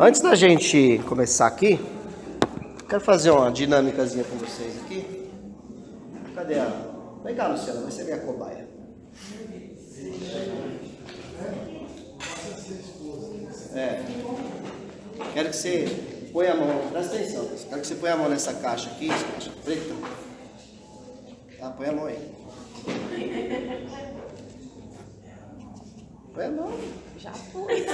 Antes da gente começar aqui, quero fazer uma dinâmicazinha com vocês aqui. Cadê a... Vem cá, Luciana, vai ser minha cobaia. Quero que você ponha a mão, presta atenção, quero que você ponha a mão nessa caixa aqui, essa caixa preta. Tá, põe a mão aí. Põe a mão. Já foi. Deixa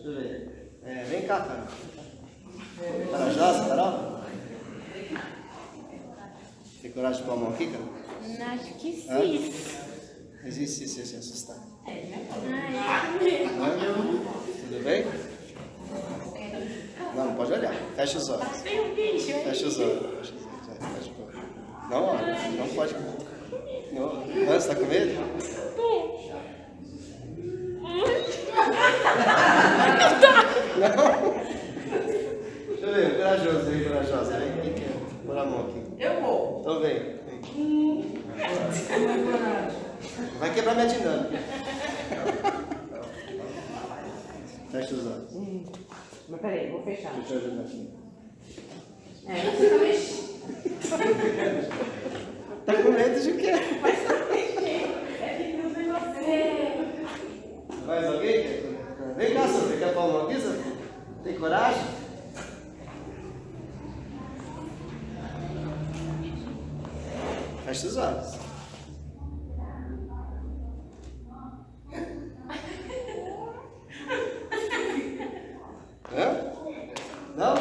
eu ver. Vem cá, cara. Corajosa, Carol? Tem coragem de pôr a mão aqui, cara? Acho que sim. Existe se assustar. Ai, Tudo bem? Não pode olhar. Fecha os olhos. tem um bicho. Fecha os olhos. Fecha os olhos. Não olha. Não pode. Não. Você tá com medo? Não. Deixa eu ver. Corajosa. Vem. Põe a mão aqui. Eu vou. Então vem. Vai quebrar minha dinâmica. Fecha os olhos. Mas peraí, vou fechar. Deixa eu ajudar aqui. Você tá mexendo. Tá com medo de quê? É que não tem você. Mais alguém? Vem cá, Sofia. Quer pôr a mão aqui, Sofia? Tem coragem? Fecha os olhos. Não?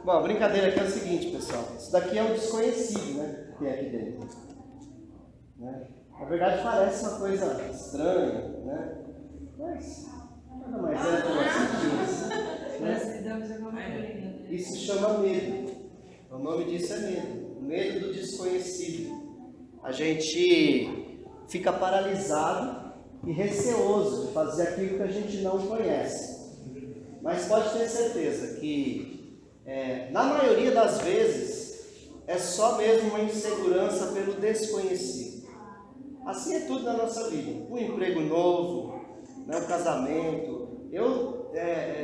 Bom, a brincadeira aqui é o seguinte, pessoal. Isso daqui é um desconhecido, né? Que tem aqui dentro. Né? Na verdade parece uma coisa estranha, né? Mas nada mais é que nós sentimos, né? Isso chama medo. O nome disso é medo. O medo do desconhecido. A gente fica paralisado e receoso de fazer aquilo que a gente não conhece. Mas pode ter certeza que, na maioria das vezes, é só mesmo uma insegurança pelo desconhecido. Assim é tudo na nossa vida. Um emprego novo, né, um casamento. Eu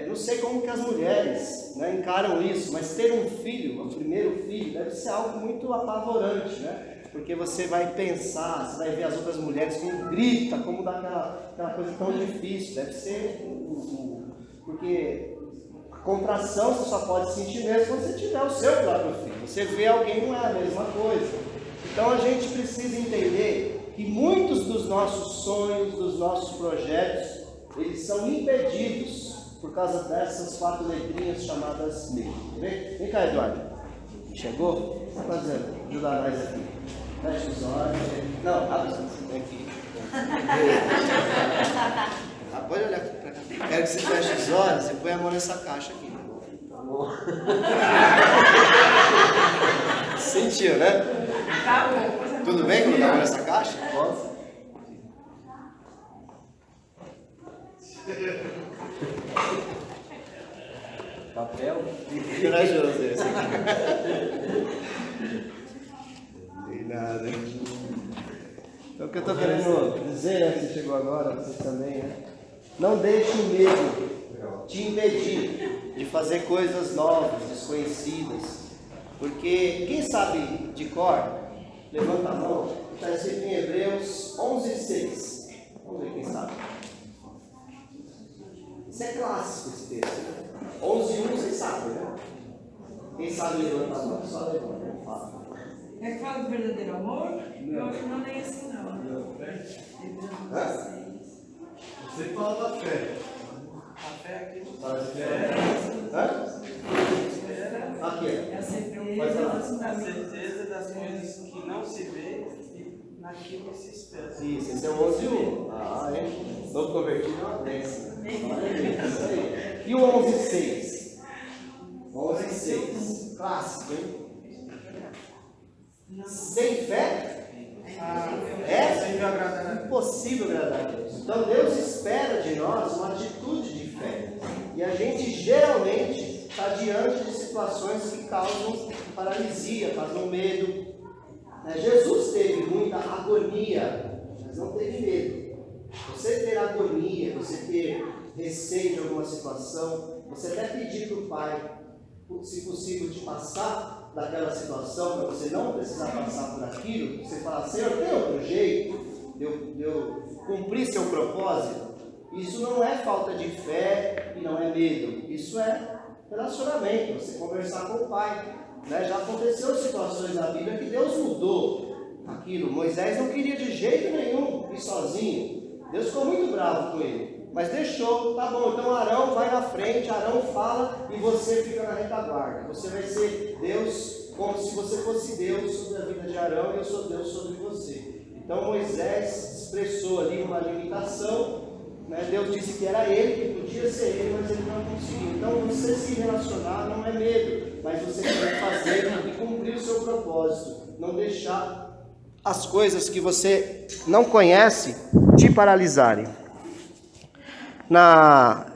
não sei como que as mulheres, né, encaram isso, mas ter um filho, o primeiro filho, deve ser algo muito apavorante, né? Porque você vai pensar, você vai ver as outras mulheres como grita, como dá aquela coisa tão difícil. Deve ser... Porque a contração você só pode sentir mesmo quando você tiver o seu próprio filho. Você vê alguém, não é a mesma coisa. Então a gente precisa entender que muitos dos nossos sonhos, dos nossos projetos, eles são impedidos por causa dessas 4 letrinhas chamadas medo. Vem cá, Eduardo. Chegou? Está fazendo? Ajudar nós aqui. Fecha os olhos. Não, abre os olhos. Vem aqui. Pode olhar aqui pra cá. Quero que você feche os olhos e põe a mão nessa caixa aqui. Tá bom? Sentiu, né? Tá bom. Tudo bem colocar a mão nessa caixa? Posso? Papel? Corajoso esse aqui. Não tem nada. Então o que eu estou querendo dizer, né, que você chegou agora, vocês também, né? Não deixe o medo te impedir de fazer coisas novas, desconhecidas. Porque quem sabe de cor, levanta a mão, está escrito em Hebreus 11:6. Vamos ver quem sabe. Isso é clássico esse texto. 11:1 vocês sabem, né? Quem sabe levanta a mão, só levanta. É que fala do verdadeiro amor? Eu acho que não é assim, não. Você fala da fé. A fé aqui. Fala de fé. Aqui. É a certeza das coisas que não se vê e naquilo que se espera. Isso, esse é o 11:1. Ah, é? Novo convertido é uma bênção. Isso aí. E o 11:6? 11:6. Clássico, hein? Sem fé? É impossível agradar a Deus. Então Deus espera de nós uma atitude de fé. E a gente geralmente está diante de situações que causam paralisia, causam medo. Jesus teve muita agonia, mas não teve medo. Você ter agonia, você ter receio de alguma situação, você até pedir para o Pai, se possível, te passar daquela situação, para você não precisar passar por aquilo, você falar, Senhor, tem outro jeito de eu cumprir seu propósito? Isso não é falta de fé e não é medo, isso é relacionamento, você conversar com o Pai. Né? Já aconteceu situações na Bíblia que Deus mudou aquilo. Moisés não queria de jeito nenhum ir sozinho. Deus ficou muito bravo com ele, mas deixou. Tá bom, então Arão vai na frente, Arão fala e você fica na retaguarda. Você vai ser Deus como se você fosse Deus sobre a vida de Arão e eu sou Deus sobre você. Então Moisés expressou ali uma limitação. Deus disse que era ele, que podia ser ele, mas ele não conseguiu. Então você se relacionar não é medo, mas você quer fazer e cumprir o seu propósito. Não deixar as coisas que você não conhece te paralisarem.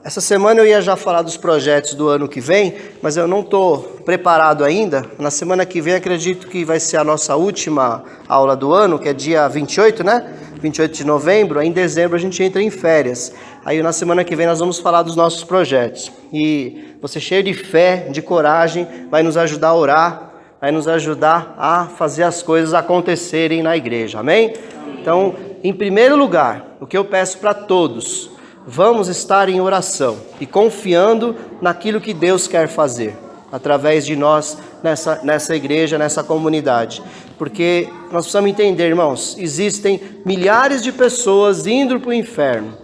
Essa semana eu ia já falar dos projetos do ano que vem, mas eu não estou preparado ainda. Na semana que vem acredito que vai ser a nossa última aula do ano, que é dia 28, né? 28 de novembro. Aí em dezembro a gente entra em férias. Aí na semana que vem nós vamos falar dos nossos projetos. E você cheio de fé, de coragem, vai nos ajudar a orar, vai nos ajudar a fazer as coisas acontecerem na igreja. Amém? Então, em primeiro lugar, o que eu peço para todos, vamos estar em oração e confiando naquilo que Deus quer fazer através de nós nessa igreja, nessa comunidade. Porque nós precisamos entender, irmãos, existem milhares de pessoas indo para o inferno.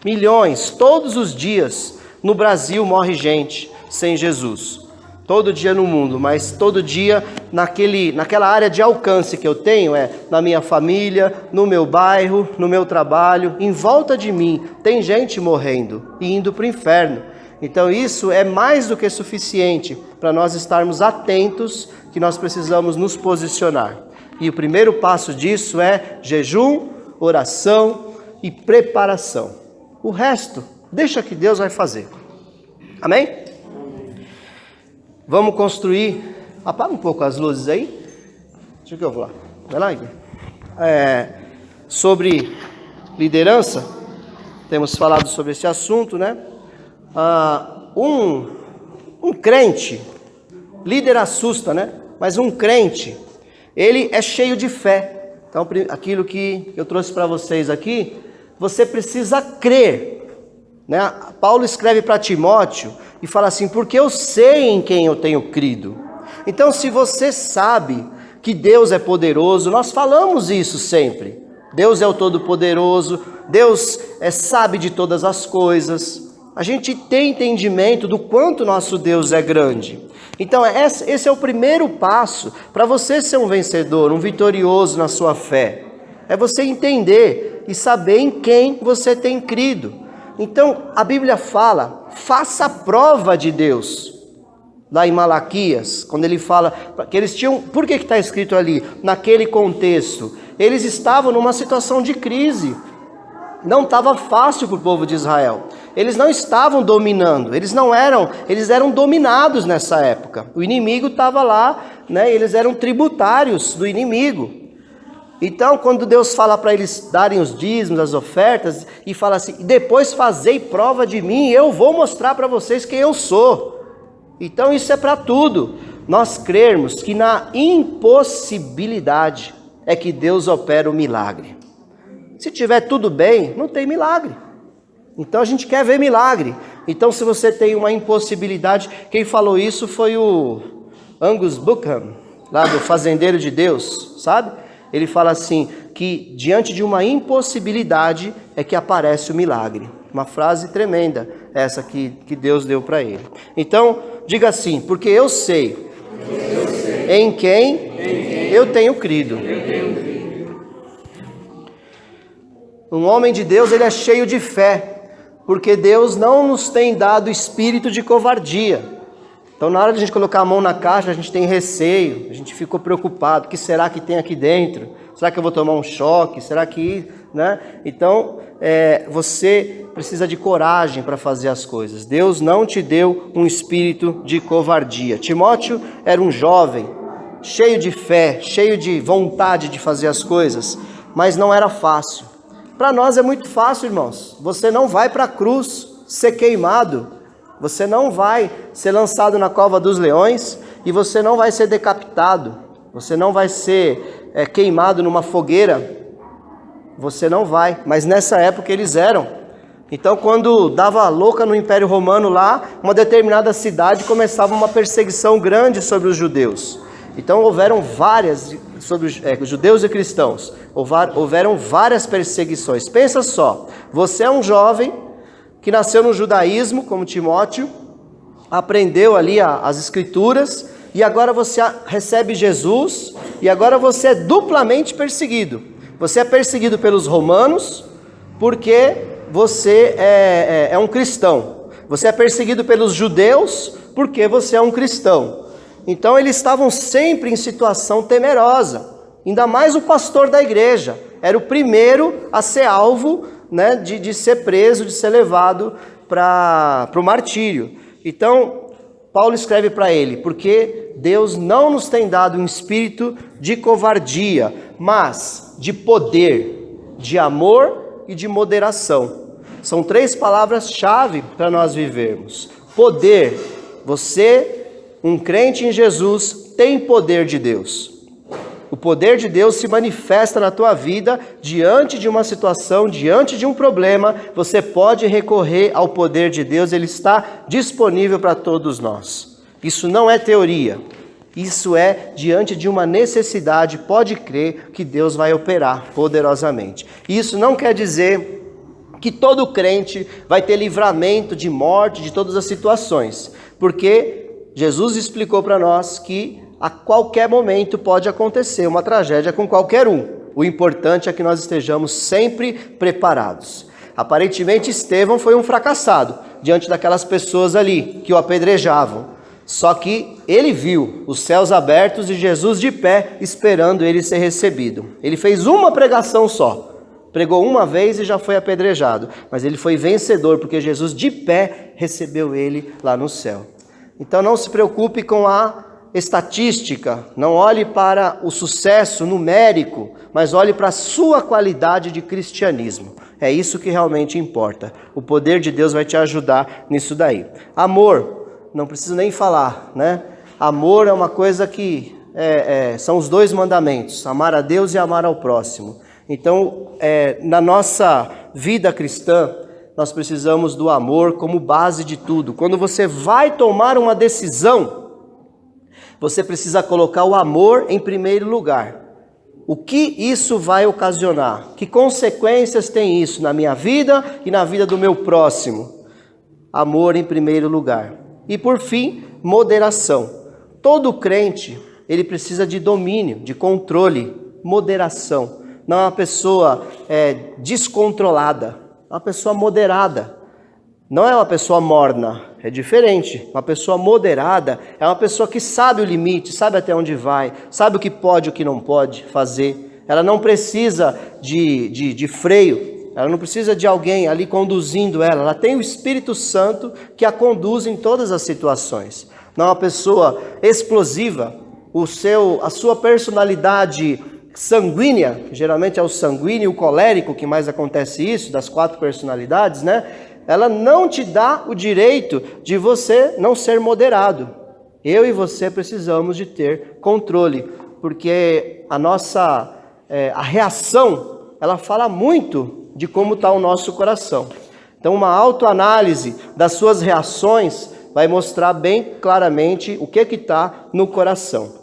Milhões, todos os dias no Brasil morre gente sem Jesus. Todo dia no mundo, mas todo dia naquela área de alcance que eu tenho, na minha família, no meu bairro, no meu trabalho, em volta de mim, tem gente morrendo e indo para o inferno. Então isso é mais do que suficiente para nós estarmos atentos que nós precisamos nos posicionar. E o primeiro passo disso é jejum, oração e preparação. O resto, deixa que Deus vai fazer. Amém? Vamos construir. Apaga um pouco as luzes aí. Deixa que eu vou lá. Vai lá, Igor. Sobre liderança, temos falado sobre esse assunto, né? Um crente, líder assusta, né? Mas um crente, ele é cheio de fé. Então, aquilo que eu trouxe para vocês aqui, você precisa crer, né? Paulo escreve para Timóteo e fala assim, porque eu sei em quem eu tenho crido. Então, se você sabe que Deus é poderoso, nós falamos isso sempre. Deus é o Todo-Poderoso, Deus sabe de todas as coisas. A gente tem entendimento do quanto nosso Deus é grande. Então, esse é o primeiro passo para você ser um vencedor, um vitorioso na sua fé. É você entender e saber em quem você tem crido. Então, a Bíblia fala, faça a prova de Deus. Lá em Malaquias, quando ele fala que eles tinham... Por que está escrito ali? Naquele contexto, eles estavam numa situação de crise. Não estava fácil para o povo de Israel. Eles não estavam dominando, eles eram dominados nessa época. O inimigo estava lá, né? Eles eram tributários do inimigo. Então, quando Deus fala para eles darem os dízimos, as ofertas, e fala assim, depois fazei prova de mim, eu vou mostrar para vocês quem eu sou. Então, isso é para tudo. Nós crermos que na impossibilidade é que Deus opera o milagre. Se tiver tudo bem, não tem milagre. Então, a gente quer ver milagre. Então, se você tem uma impossibilidade, quem falou isso foi o Angus Buchan, lá do Fazendeiro de Deus, sabe? Ele fala assim, que diante de uma impossibilidade é que aparece o milagre. Uma frase tremenda, essa que Deus deu para ele. Então, diga assim, porque eu sei em quem eu tenho crido. Um homem de Deus, ele é cheio de fé, porque Deus não nos tem dado espírito de covardia. Então, na hora de a gente colocar a mão na caixa, a gente tem receio, a gente ficou preocupado, o que será que tem aqui dentro? Será que eu vou tomar um choque? Será que... né? Então, você precisa de coragem para fazer as coisas. Deus não te deu um espírito de covardia. Timóteo era um jovem, cheio de fé, cheio de vontade de fazer as coisas, mas não era fácil. Para nós é muito fácil, irmãos. Você não vai para a cruz ser queimado. Você não vai ser lançado na cova dos leões e você não vai ser decapitado. Você não vai ser queimado numa fogueira. Você não vai. Mas nessa época eles eram. Então, quando dava louca no Império Romano lá, uma determinada cidade começava uma perseguição grande sobre os judeus. Então, houveram várias, sobre os judeus e cristãos, houveram várias perseguições. Pensa só, você é um jovem que nasceu no judaísmo, como Timóteo, aprendeu ali as escrituras, e agora você recebe Jesus, e agora você é duplamente perseguido. Você é perseguido pelos romanos, porque você é um cristão. Você é perseguido pelos judeus porque você é um cristão. Então eles estavam sempre em situação temerosa. Ainda mais o pastor da igreja. Era o primeiro a ser alvo, né, de ser preso, de ser levado para o martírio. Então Paulo escreve para ele: porque Deus não nos tem dado um espírito de covardia, mas de poder, de amor e de moderação. São 3 palavras-chave para nós vivermos. Poder. Você, um crente em Jesus, tem poder de Deus. O poder de Deus se manifesta na tua vida diante de uma situação, diante de um problema. Você pode recorrer ao poder de Deus, ele está disponível para todos nós. Isso não é teoria. Isso é diante de uma necessidade, pode crer que Deus vai operar poderosamente. Isso não quer dizer que todo crente vai ter livramento de morte, de todas as situações, porque Jesus explicou para nós que a qualquer momento pode acontecer uma tragédia com qualquer um. O importante é que nós estejamos sempre preparados. Aparentemente Estevão foi um fracassado diante daquelas pessoas ali que o apedrejavam. Só que ele viu os céus abertos e Jesus de pé esperando ele ser recebido. Ele fez uma pregação só. Pregou uma vez e já foi apedrejado. Mas ele foi vencedor porque Jesus de pé recebeu ele lá no céu. Então não se preocupe com a estatística. Não olhe para o sucesso numérico, mas olhe para a sua qualidade de cristianismo. É isso que realmente importa. O poder de Deus vai te ajudar nisso daí. Amor. Não preciso nem falar, né? Amor é uma coisa que são os 2 mandamentos, amar a Deus e amar ao próximo. Então, na nossa vida cristã, nós precisamos do amor como base de tudo. Quando você vai tomar uma decisão, você precisa colocar o amor em primeiro lugar. O que isso vai ocasionar? Que consequências tem isso na minha vida e na vida do meu próximo? Amor em primeiro lugar. E por fim, moderação. Todo crente, ele precisa de domínio, de controle, moderação. Não é uma pessoa descontrolada, é uma pessoa moderada. Não é uma pessoa morna, é diferente. Uma pessoa moderada é uma pessoa que sabe o limite, sabe até onde vai, sabe o que pode e o que não pode fazer. Ela não precisa de freio. Ela não precisa de alguém ali conduzindo ela. Ela tem o Espírito Santo que a conduz em todas as situações. Não é uma pessoa explosiva. A sua personalidade sanguínea, geralmente é o sanguíneo e o colérico que mais acontece isso, das 4 personalidades, né? Ela não te dá o direito de você não ser moderado. Eu e você precisamos de ter controle, porque a reação, ela fala muito de como está o nosso coração. Então, uma autoanálise das suas reações vai mostrar bem claramente o que está no coração.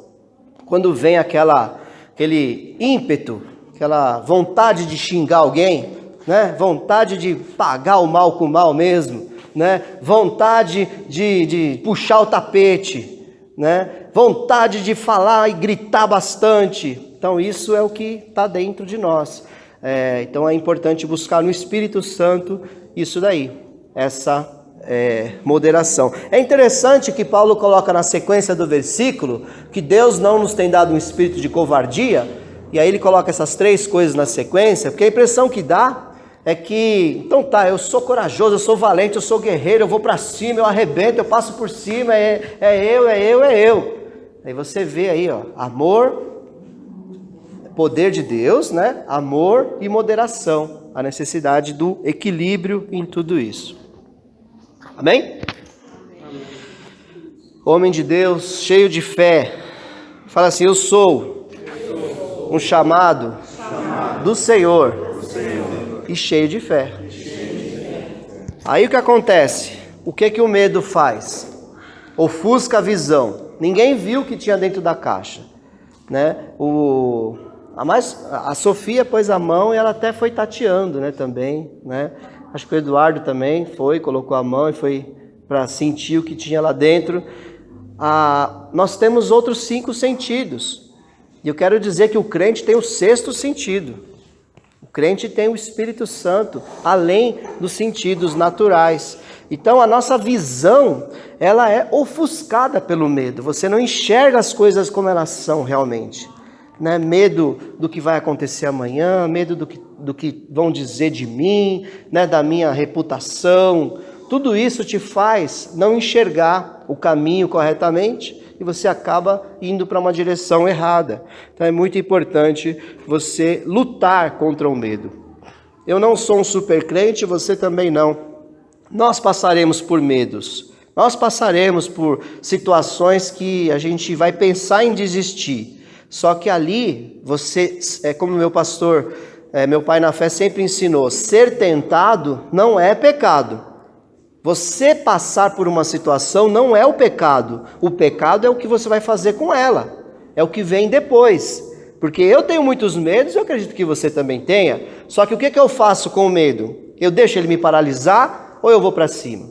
Quando vem aquele ímpeto, aquela vontade de xingar alguém, né? Vontade de pagar o mal com o mal mesmo, né? Vontade de puxar o tapete, né? Vontade de falar e gritar bastante. Então, isso é o que está dentro de nós. Então é importante buscar no Espírito Santo isso daí, essa moderação. É interessante que Paulo coloca na sequência do versículo que Deus não nos tem dado um espírito de covardia, e aí ele coloca essas 3 coisas na sequência, porque a impressão que dá é que, então tá, eu sou corajoso, eu sou valente, eu sou guerreiro, eu vou para cima, eu arrebento, eu passo por cima, é eu. Aí você vê aí, ó, amor, poder de Deus, né? Amor e moderação. a necessidade do equilíbrio em tudo isso. Amém? Homem de Deus, cheio de fé, fala assim: eu sou um chamado do Senhor e cheio de fé. Aí o que acontece? O que o medo faz? Ofusca a visão. Ninguém viu o que tinha dentro da caixa, né? A Sofia pôs a mão e ela até foi tateando, né, também, né? Acho que o Eduardo também colocou a mão e foi para sentir o que tinha lá dentro. Nós temos outros 5 sentidos. E eu quero dizer que o crente tem o 6º sentido. O crente tem o Espírito Santo, além dos sentidos naturais. Então a nossa visão, ela é ofuscada pelo medo. Você não enxerga as coisas como elas são realmente, né? Medo do que vai acontecer amanhã, medo do que vão dizer de mim, né? Da minha reputação. Tudo isso te faz não enxergar o caminho corretamente e você acaba indo para uma direção errada. Então é muito importante você lutar contra o medo. Eu não sou um super crente, você também não. Nós passaremos por medos, nós passaremos por situações que a gente vai pensar em desistir. Só que ali, você, como meu pastor, meu pai na fé sempre ensinou, ser tentado não é pecado. Você passar por uma situação não é o pecado é o que você vai fazer com ela, é o que vem depois. Porque eu tenho muitos medos, eu acredito que você também tenha, só que o que eu faço com o medo? Eu deixo ele me paralisar? Ou eu vou para cima?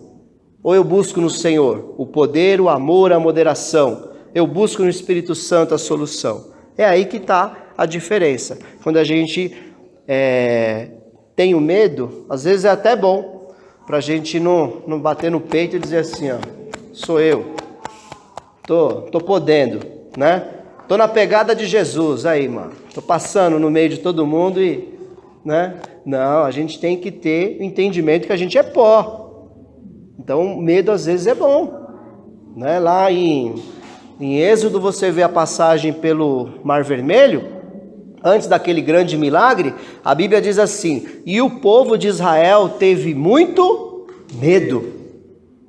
Ou eu busco no Senhor o poder, o amor, a moderação? Eu busco no Espírito Santo a solução. É aí que está a diferença. Quando a gente tem o medo, às vezes é até bom, para a gente não bater no peito e dizer assim, ó, sou eu, tô podendo, né? Tô na pegada de Jesus, aí, mano, tô passando no meio de todo mundo e, né? Não, a gente tem que ter o entendimento que a gente é pó. Então, medo às vezes é bom, né? Lá em Êxodo você vê a passagem pelo Mar Vermelho, antes daquele grande milagre, a Bíblia diz assim: e o povo de Israel teve muito medo.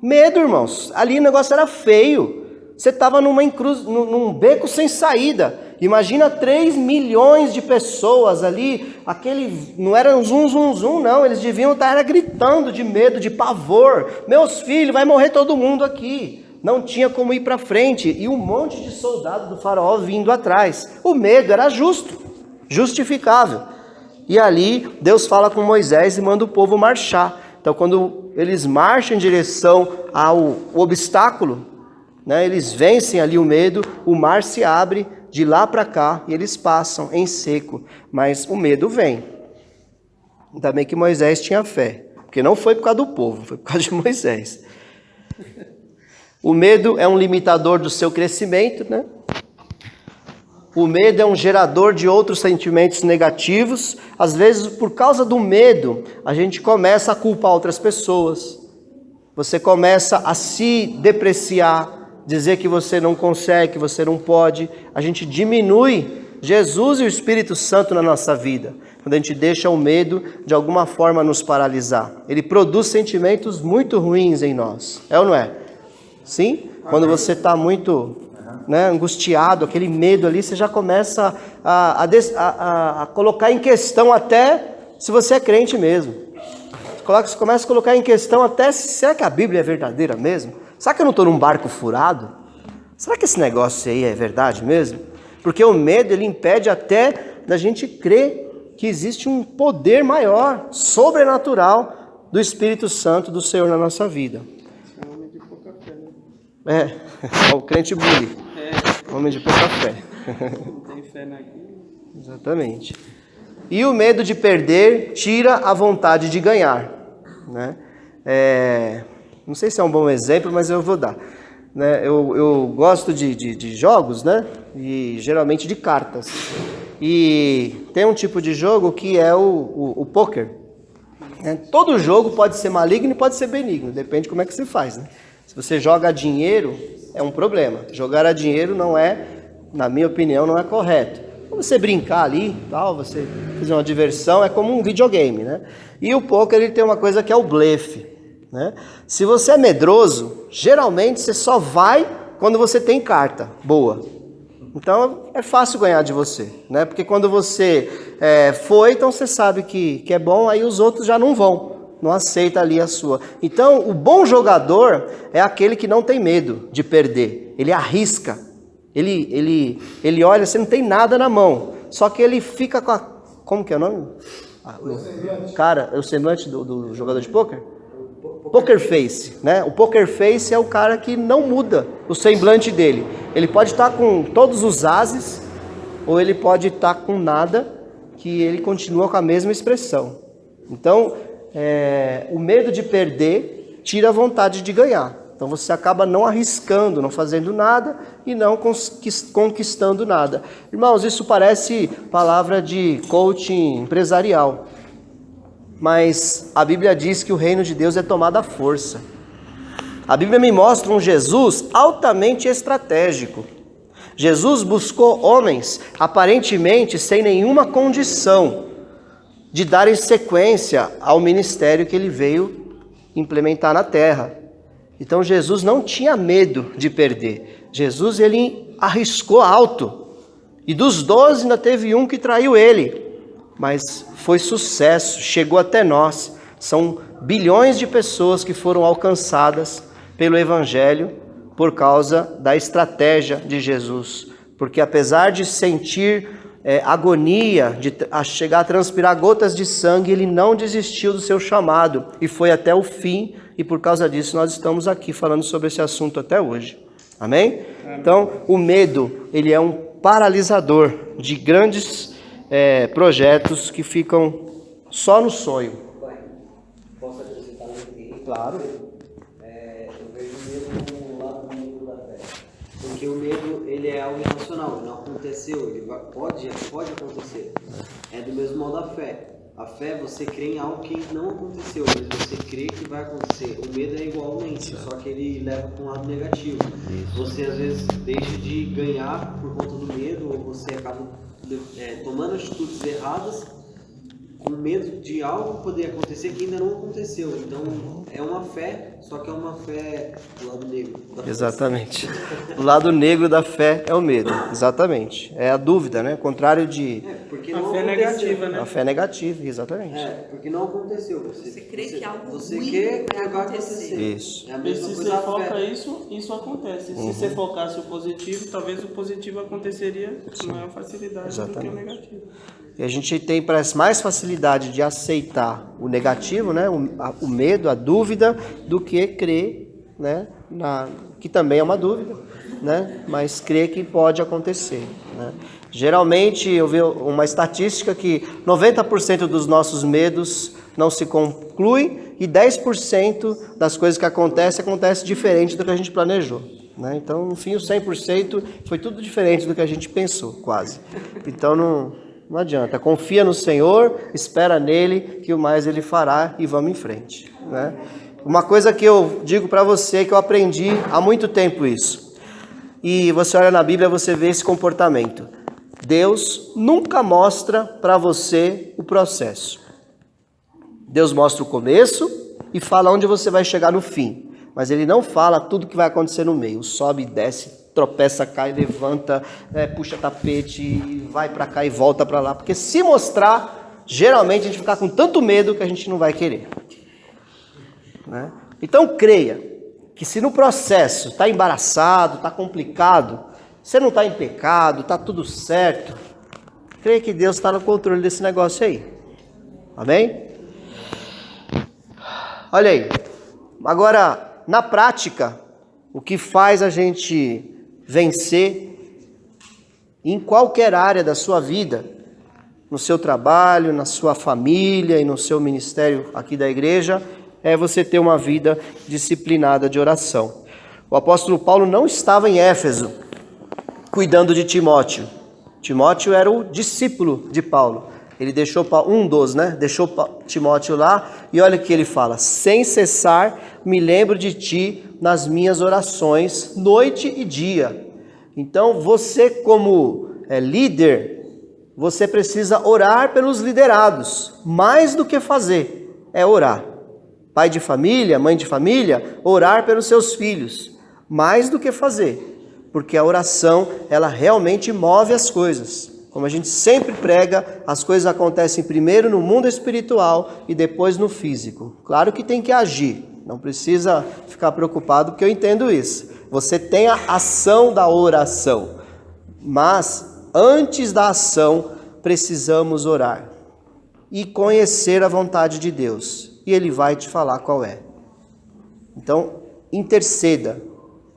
Medo, irmãos. Ali o negócio era feio. Você estava num beco sem saída. Imagina 3 milhões de pessoas ali, não era um zum, não, eles deviam estar gritando de medo, de pavor. Meus filhos, vai morrer todo mundo aqui. Não tinha como ir para frente, e um monte de soldado do faraó vindo atrás. O medo era justificável. E ali Deus fala com Moisés e manda o povo marchar. Então quando eles marcham em direção ao obstáculo, né, eles vencem ali o medo, o mar se abre de lá para cá e eles passam em seco, mas o medo vem. Ainda bem que Moisés tinha fé, porque não foi por causa do povo, foi por causa de Moisés. O medo é um limitador do seu crescimento, né? O medo é um gerador de outros sentimentos negativos. Às vezes, por causa do medo, a gente começa a culpar outras pessoas. Você começa a se depreciar, dizer que você não consegue, que você não pode. A gente diminui Jesus e o Espírito Santo na nossa vida, quando a gente deixa o medo de alguma forma nos paralisar. Ele produz sentimentos muito ruins em nós, é ou não é? Sim? Quando você está muito, né, angustiado, aquele medo ali, você já começa a colocar em questão até se você é crente mesmo. Você começa a colocar em questão até, será que a Bíblia é verdadeira mesmo? Será que eu não estou num barco furado? Será que esse negócio aí é verdade mesmo? Porque o medo, ele impede até da gente crer que existe um poder maior, sobrenatural, do Espírito Santo do Senhor na nossa vida. É um homem de pouca fé, né? O crente bully. Homem de pouca fé. Não tem fé naquilo. Exatamente. E o medo de perder tira a vontade de ganhar, né? Não sei se é um bom exemplo, mas eu vou dar. Né? Eu gosto de jogos, né? E geralmente de cartas. E tem um tipo de jogo que é o poker. Todo jogo pode ser maligno e pode ser benigno, depende de como é que você faz, né? Se você joga a dinheiro, é um problema. Jogar a dinheiro não é, na minha opinião, não é correto. você brincar ali, tal, você fazer uma diversão, é como um videogame, né? E o poker, ele tem uma coisa que é o blefe, né? Se você é medroso, geralmente você só vai quando você tem carta boa. Então é fácil ganhar de você, né? Porque quando você foi, então você sabe que é bom, aí os outros já não vão, não aceita ali a sua. Então o bom jogador é aquele que não tem medo de perder, ele arrisca, ele olha, você não tem nada na mão, só que ele fica com a... Como que é o nome? Cara, é o semblante do jogador de pôquer? Poker face, né? O poker face é o cara que não muda o semblante dele. Ele pode estar com todos os ases, ou ele pode estar com nada, que ele continua com a mesma expressão. Então, o medo de perder tira a vontade de ganhar. Então você acaba não arriscando, não fazendo nada e não conquistando nada. Irmãos, isso parece palavra de coaching empresarial. Mas a Bíblia diz que o reino de Deus é tomado à força. A Bíblia me mostra um Jesus altamente estratégico. Jesus buscou homens aparentemente sem nenhuma condição de darem sequência ao ministério que ele veio implementar na terra. Então Jesus não tinha medo de perder. Jesus, ele arriscou alto. E dos 12 ainda teve um que traiu ele. Mas foi sucesso, chegou até nós. São bilhões de pessoas que foram alcançadas pelo Evangelho por causa da estratégia de Jesus. Porque apesar de sentir agonia, de chegar a transpirar gotas de sangue, ele não desistiu do seu chamado e foi até o fim. E por causa disso nós estamos aqui falando sobre esse assunto até hoje. Amém? Então o medo, ele é um paralisador de grandes projetos que ficam só no sonho. Posso acrescentar um? Claro. Eu vejo o medo como o lado negro da fé. Porque o medo, ele é algo irracional, não aconteceu, ele pode acontecer. É do mesmo modo a fé. A fé, você crê em algo que não aconteceu, mas você crê que vai acontecer. O medo é igualmente, só que ele leva para um lado negativo. Você às vezes deixa de ganhar por conta do medo, ou você acaba tomando atitudes erradas com medo de algo poder acontecer que ainda não aconteceu. Então é uma fé, só que é uma fé do lado negro. Exatamente. O lado negro da fé é o medo. Exatamente. É a dúvida, né? O contrário de... porque A não fé aconteceu. negativa, né? A fé negativa, exatamente. Porque não aconteceu. Você crê que algo você ruim crê que vai vai acontecer. acontecer. Isso. É a E mesma se coisa você a foca fé. isso acontece. Se você focasse o positivo, talvez o positivo aconteceria com maior facilidade do que o Exatamente. negativo. E a gente tem, parece, mais facilidade de aceitar o negativo, né? O medo, a dúvida, do que crer, né? Que também é uma dúvida, né? Mas crer que pode acontecer, né? Geralmente, eu vi uma estatística que 90% dos nossos medos não se concluem e 10% das coisas que acontece diferente do que a gente planejou, né? Então, no fim, os 100% foi tudo diferente do que a gente pensou, quase. Então, não adianta, confia no Senhor, espera nele, que o mais ele fará e vamos em frente, né? Uma coisa que eu digo para você, que eu aprendi há muito tempo isso, e você olha na Bíblia, você vê esse comportamento. Deus nunca mostra para você o processo. Deus mostra o começo e fala onde você vai chegar no fim, mas ele não fala tudo que vai acontecer no meio, sobe e desce, tropeça, cai, levanta, puxa tapete, vai para cá e volta para lá. Porque se mostrar, geralmente a gente fica com tanto medo que a gente não vai querer, né? Então creia que se no processo está embaraçado, está complicado, você não está em pecado, está tudo certo, creia que Deus está no controle desse negócio aí. Amém? Olha aí. Agora, na prática, o que faz a gente vencer em qualquer área da sua vida, no seu trabalho, na sua família e no seu ministério aqui da igreja, é você ter uma vida disciplinada de oração. O apóstolo Paulo não estava em Éfeso cuidando de Timóteo. Timóteo era o discípulo de Paulo. Ele deixou 1:12, né? Deixou Timóteo lá e olha o que ele fala: sem cessar me lembro de ti nas minhas orações, noite e dia. Então você como líder você precisa orar pelos liderados. Mais do que fazer, é orar. Pai de família, mãe de família, orar pelos seus filhos. Mais do que fazer. Porque a oração, ela realmente move as coisas. Como a gente sempre prega, as coisas acontecem primeiro no mundo espiritual e depois no físico. Claro que tem que agir. Não precisa ficar preocupado, porque eu entendo isso. Você tem a ação da oração. Mas, antes da ação, precisamos orar. E conhecer a vontade de Deus. E Ele vai te falar qual é. Então, interceda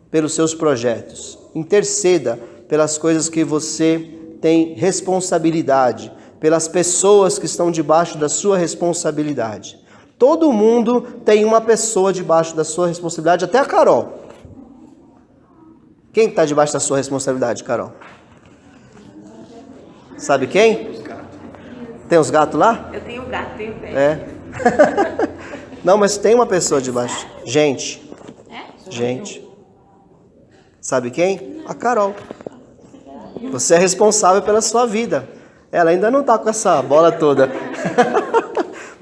pelos seus projetos. Interceda pelas coisas que você tem responsabilidade. Pelas pessoas que estão debaixo da sua responsabilidade. Todo mundo tem uma pessoa debaixo da sua responsabilidade, até a Carol. Quem está debaixo da sua responsabilidade, Carol? Sabe quem? Os gatos. Tem os gatos lá? Eu tenho gato, tenho pé. É. Não, mas tem uma pessoa debaixo. Gente. É? Gente. Sabe quem? A Carol. Você é responsável pela sua vida. Ela ainda não está com essa bola toda.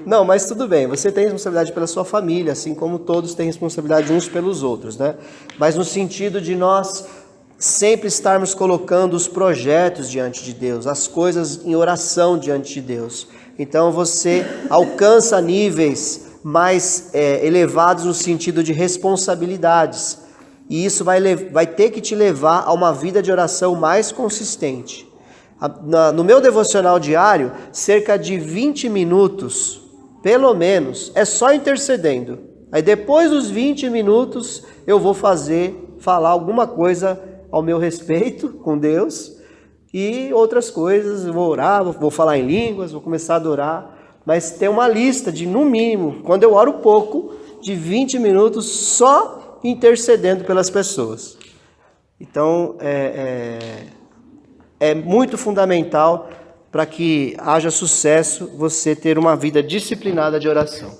Não, mas tudo bem, você tem responsabilidade pela sua família, assim como todos têm responsabilidade uns pelos outros, né? Mas no sentido de nós sempre estarmos colocando os projetos diante de Deus, as coisas em oração diante de Deus. Então você alcança níveis mais elevados no sentido de responsabilidades. E isso vai ter que te levar a uma vida de oração mais consistente. No meu devocional diário, cerca de 20 minutos, pelo menos, é só intercedendo. Aí depois dos 20 minutos, eu vou falar alguma coisa ao meu respeito com Deus e outras coisas, eu vou orar, vou falar em línguas, vou começar a adorar, mas tem uma lista de, no mínimo, quando eu oro pouco, de 20 minutos só intercedendo pelas pessoas. Então, é muito fundamental para que haja sucesso você ter uma vida disciplinada de oração.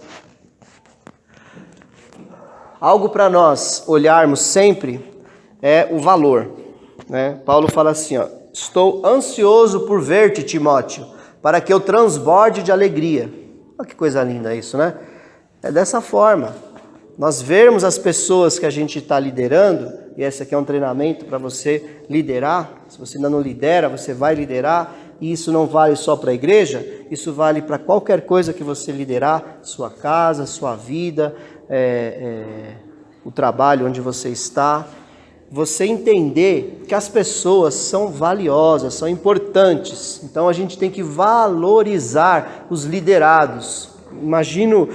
Algo para nós olharmos sempre é o valor, né? Paulo fala assim, ó, estou ansioso por ver-te, Timóteo, para que eu transborde de alegria. Olha que coisa linda isso, né? É dessa forma. Nós vermos as pessoas que a gente está liderando, e esse aqui é um treinamento para você liderar. Se você ainda não lidera, você vai liderar. E isso não vale só para a igreja, isso vale para qualquer coisa que você liderar, sua casa, sua vida, o trabalho onde você está. Você entender que as pessoas são valiosas, são importantes. Então a gente tem que valorizar os liderados. Imagino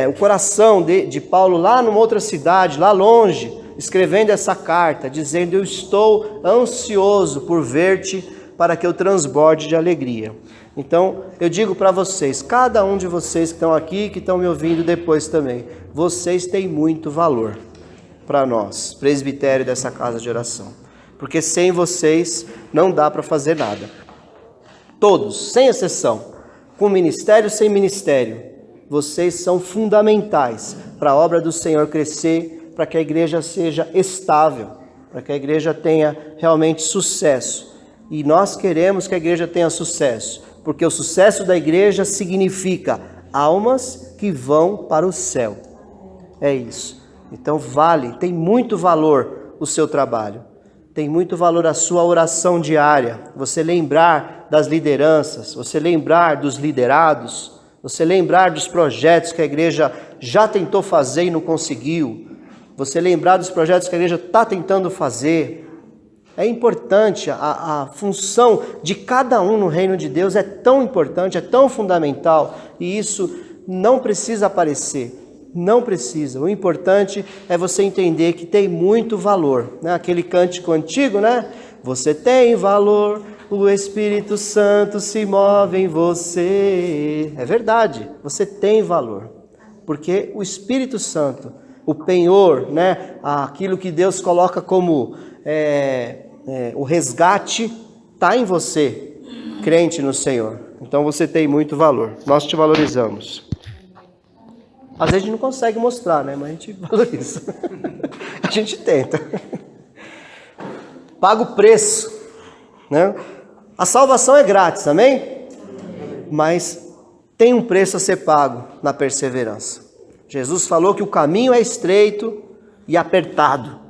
o coração de Paulo lá numa outra cidade, lá longe, escrevendo essa carta, dizendo, eu estou ansioso por ver-te para que eu transborde de alegria. Então, eu digo para vocês, cada um de vocês que estão aqui, que estão me ouvindo depois também, vocês têm muito valor para nós, presbitério dessa casa de oração. Porque sem vocês não dá para fazer nada. Todos, sem exceção, com ministério, sem ministério, vocês são fundamentais para a obra do Senhor crescer, para que a igreja seja estável, para que a igreja tenha realmente sucesso. E nós queremos que a igreja tenha sucesso, porque o sucesso da igreja significa almas que vão para o céu. É isso. Então tem muito valor o seu trabalho. Tem muito valor a sua oração diária. Você lembrar das lideranças, você lembrar dos liderados, você lembrar dos projetos que a igreja já tentou fazer e não conseguiu. Você lembrar dos projetos que a igreja está tentando fazer. É importante, a função de cada um no reino de Deus é tão importante, é tão fundamental, e isso não precisa aparecer, não precisa. O importante é você entender que tem muito valor, né? Aquele cântico antigo, né? Você tem valor, o Espírito Santo se move em você. É verdade, você tem valor, porque o Espírito Santo, o penhor, né? Aquilo que Deus coloca como o resgate está em você, crente no Senhor. Então você tem muito valor. Nós te valorizamos. Às vezes a gente não consegue mostrar, né? Mas a gente valoriza. A gente tenta. Paga o preço, né? A salvação é grátis, amém? Mas tem um preço a ser pago na perseverança. Jesus falou que o caminho é estreito e apertado.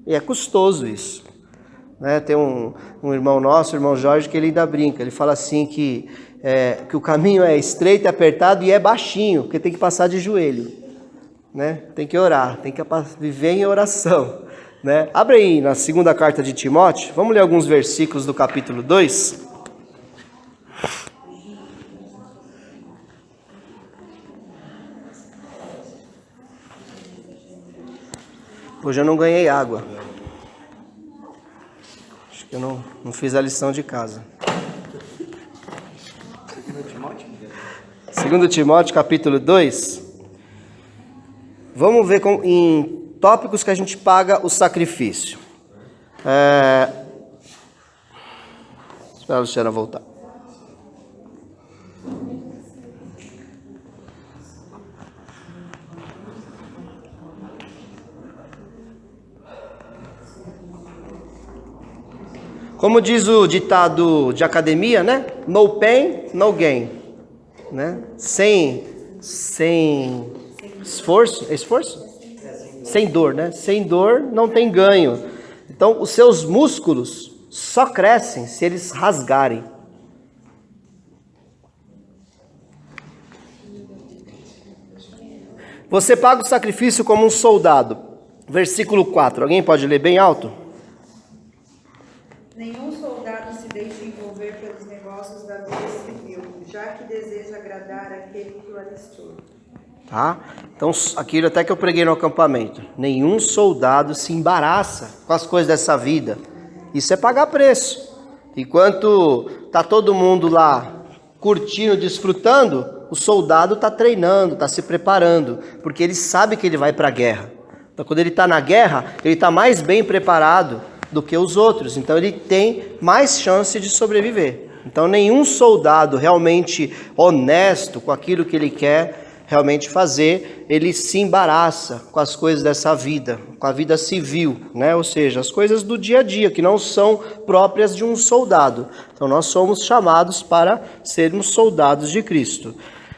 E é custoso isso. Né? Tem um irmão nosso, o irmão Jorge, que ele ainda brinca. Ele fala assim que o caminho é estreito e apertado e é baixinho, porque tem que passar de joelho. Né? Tem que orar, tem que viver em oração. Né? Abre aí na segunda carta de Timóteo. Vamos ler alguns versículos do capítulo 2. Hoje eu não ganhei água. Acho que eu não fiz a lição de casa. 2 Timóteo, capítulo 2. Vamos ver em tópicos que a gente paga o sacrifício. Espera a Luciana voltar. Como diz o ditado de academia, né? No pain, no gain. Né? Sem esforço? Sem dor, né? Sem dor não tem ganho. Então, os seus músculos só crescem se eles rasgarem. Você paga o sacrifício como um soldado. Versículo 4. Alguém pode ler bem alto? Nenhum soldado se deixa envolver pelos negócios da vida civil, já que deseja agradar aquele que o alistou. Tá? Então, aquilo até que eu preguei no acampamento. Nenhum soldado se embaraça com as coisas dessa vida. Isso é pagar preço. Enquanto tá todo mundo lá curtindo, desfrutando, o soldado está treinando, está se preparando, porque ele sabe que ele vai para a guerra. Então, quando ele está na guerra, ele está mais bem preparado do que os outros. Então, ele tem mais chance de sobreviver. Então, nenhum soldado realmente honesto com aquilo que ele quer realmente fazer, ele se embaraça com as coisas dessa vida, com a vida civil, né? Ou seja, as coisas do dia a dia, que não são próprias de um soldado. Então, nós somos chamados para sermos soldados de Cristo.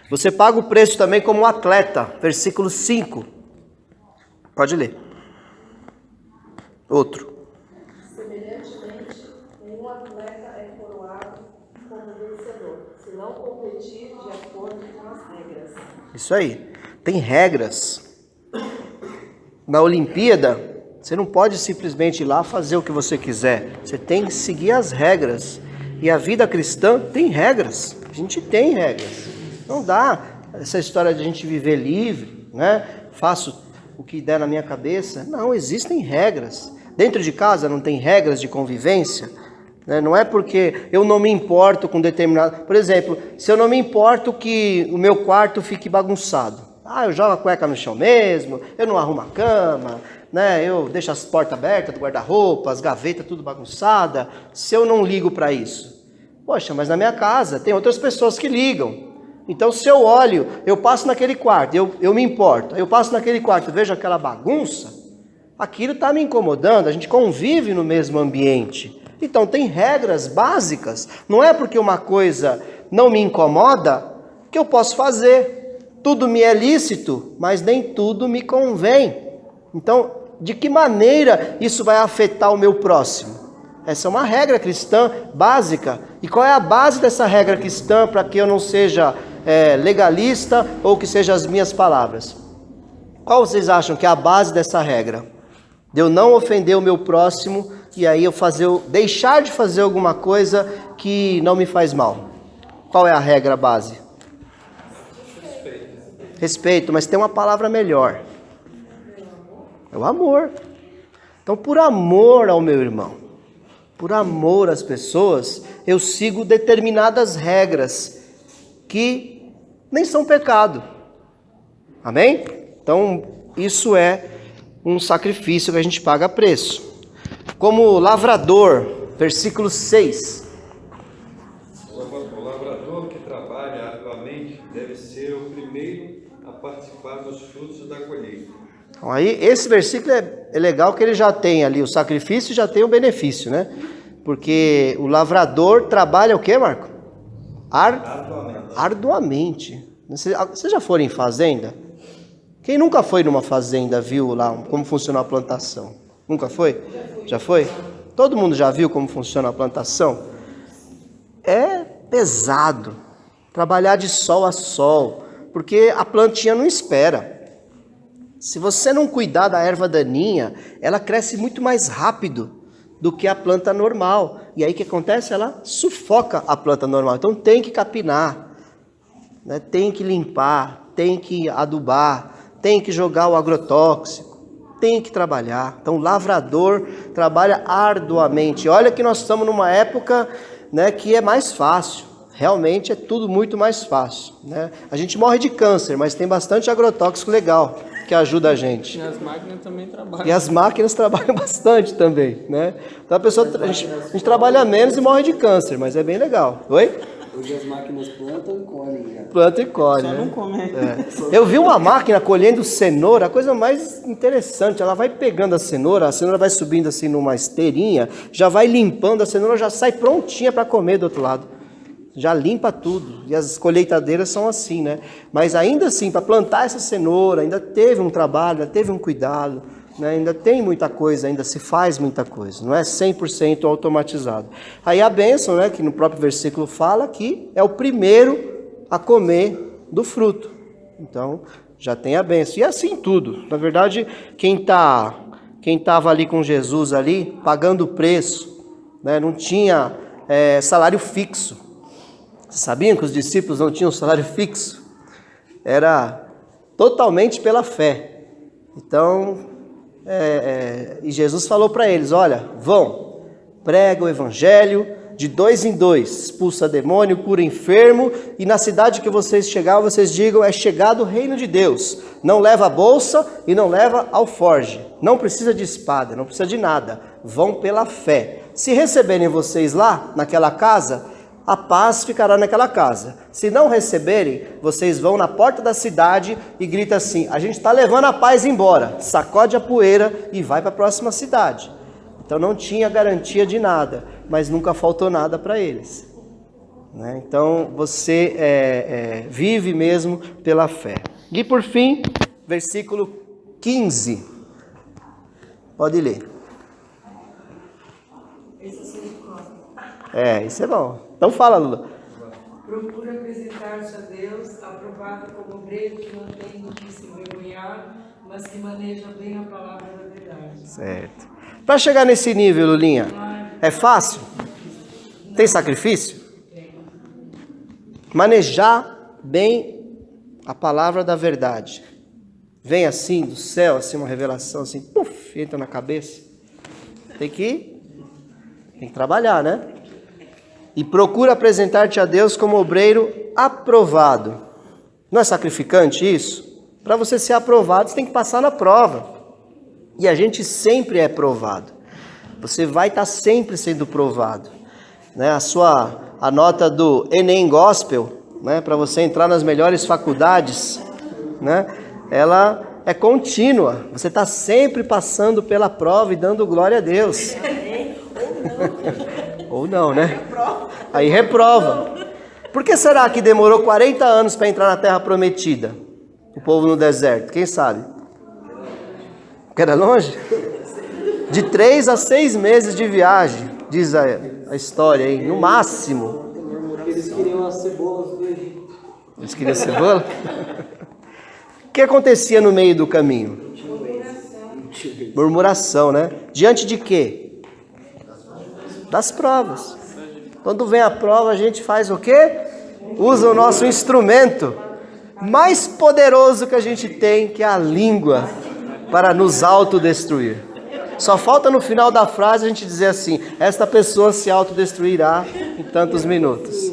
Você paga o preço também como um atleta, versículo 5. Pode ler. Outro. Semelhantemente, nenhum atleta é coroado como vencedor, se não competir de acordo com as regras. Isso aí. Tem regras. Na Olimpíada, você não pode simplesmente ir lá fazer o que você quiser. Você tem que seguir as regras. E a vida cristã tem regras. A gente tem regras. Não dá essa história de a gente viver livre, né? Faço o que der na minha cabeça. Não, existem regras. Dentro de casa não tem regras de convivência. Né? Não é porque eu não me importo com determinado... Por exemplo, se eu não me importo que o meu quarto fique bagunçado. Eu jogo a cueca no chão mesmo, eu não arrumo a cama, né? Eu deixo as portas abertas do guarda-roupa, as gavetas tudo bagunçada. Se eu não ligo para isso. Poxa, mas na minha casa tem outras pessoas que ligam. Então, se eu olho, eu passo naquele quarto, eu me importo. Eu passo naquele quarto, vejo aquela bagunça, aquilo está me incomodando, a gente convive no mesmo ambiente. Então, tem regras básicas. Não é porque uma coisa não me incomoda que eu posso fazer. Tudo me é lícito, mas nem tudo me convém. Então, de que maneira isso vai afetar o meu próximo? Essa é uma regra cristã básica. E qual é a base dessa regra cristã para que eu não seja legalista ou que sejam as minhas palavras? Qual vocês acham que é a base dessa regra? De eu não ofender o meu próximo e aí eu deixar de fazer alguma coisa que não me faz mal. Qual é a regra base? Respeito, mas tem uma palavra melhor. É o amor. Então, por amor ao meu irmão, por amor às pessoas, eu sigo determinadas regras que nem são pecado. Amém? Então, isso é um sacrifício que a gente paga preço. Como lavrador, versículo 6. O lavrador que trabalha arduamente deve ser o primeiro a participar dos frutos da colheita. Então, aí, esse versículo é legal que ele já tem ali o sacrifício e já tem o benefício, né? Porque o lavrador trabalha o quê, Marco? Arduamente. Arduamente. Vocês já foram em fazenda? Quem nunca foi numa fazenda viu lá como funciona a plantação? Nunca foi? Já foi? Todo mundo já viu como funciona a plantação? É pesado. Trabalhar de sol a sol. Porque a plantinha não espera. Se você não cuidar da erva daninha, ela cresce muito mais rápido do que a planta normal. E aí o que acontece? Ela sufoca a planta normal. Então tem que capinar, né? Tem que limpar, tem que adubar, tem que jogar o agrotóxico, tem que trabalhar. Então o lavrador trabalha arduamente. Olha que nós estamos numa época, né, que é mais fácil. Realmente é tudo muito mais fácil, né? A gente morre de câncer, mas tem bastante agrotóxico legal que ajuda a gente. E as máquinas também trabalham. E as máquinas trabalham bastante também, né? Então a gente trabalha menos e morre de câncer, mas é bem legal. Oi? Hoje as máquinas plantam e colhem, já. Planta e colhe, Só né? não come. Eu vi uma máquina colhendo cenoura, a coisa mais interessante. Ela vai pegando a cenoura vai subindo assim numa esteirinha, já vai limpando, a cenoura já sai prontinha para comer do outro lado. Já limpa tudo. E as colheitadeiras são assim, né? Mas ainda assim, para plantar essa cenoura, ainda teve um trabalho, ainda teve um cuidado, né? Ainda tem muita coisa, ainda se faz muita coisa. Não é 100% automatizado. Aí a bênção, né, que no próprio versículo fala que é o primeiro a comer do fruto. Então, já tem a bênção. E assim tudo. Na verdade, quem estava ali com Jesus ali, pagando o preço, né, não tinha salário fixo. Sabiam que os discípulos não tinham salário fixo? Era totalmente pela fé. Então, e Jesus falou para eles, olha, vão, prega o evangelho de 2 em 2, expulsa demônio, cura enfermo, e na cidade que vocês chegarem, vocês digam, é chegado o reino de Deus. Não leva a bolsa e não leva alforge. Não precisa de espada, não precisa de nada. Vão pela fé. Se receberem vocês lá, naquela casa, a paz ficará naquela casa. Se não receberem, vocês vão na porta da cidade e gritam assim, a gente está levando a paz embora. Sacode a poeira e vai para a próxima cidade. Então não tinha garantia de nada, mas nunca faltou nada para eles, né? Então você vive mesmo pela fé. E por fim, versículo 15. Pode ler. Isso é bom. Então fala, Lula. Procura apresentar-se a Deus, aprovado como obreiro que não tem do que se envergonhar, mas que maneja bem a palavra da verdade. Certo. Para chegar nesse nível, Lulinha, é fácil? Tem sacrifício? Manejar bem a palavra da verdade. Vem assim do céu, assim uma revelação, assim, puf, entra na cabeça. Tem que trabalhar, né? E procura apresentar-te a Deus como obreiro aprovado. Não é sacrificante isso? Para você ser aprovado, você tem que passar na prova. E a gente sempre é provado. Você vai estar sempre sendo provado, né? A nota do Enem Gospel, né, para você entrar nas melhores faculdades, né, ela é contínua. Você está sempre passando pela prova e dando glória a Deus. Ou não, né? Aí reprova. Por que será que demorou 40 anos para entrar na Terra Prometida? O povo no deserto, quem sabe? Porque era longe? De 3 a 6 meses de viagem, diz a história aí, no máximo. Eles queriam as cebolas do Egito. Eles queriam cebola? O que acontecia no meio do caminho? Murmuração, né? Diante de quê? Das provas. Quando vem a prova, a gente faz o quê? Usa o nosso instrumento mais poderoso que a gente tem, que é a língua, para nos autodestruir. Só falta no final da frase a gente dizer assim, esta pessoa se autodestruirá em tantos minutos.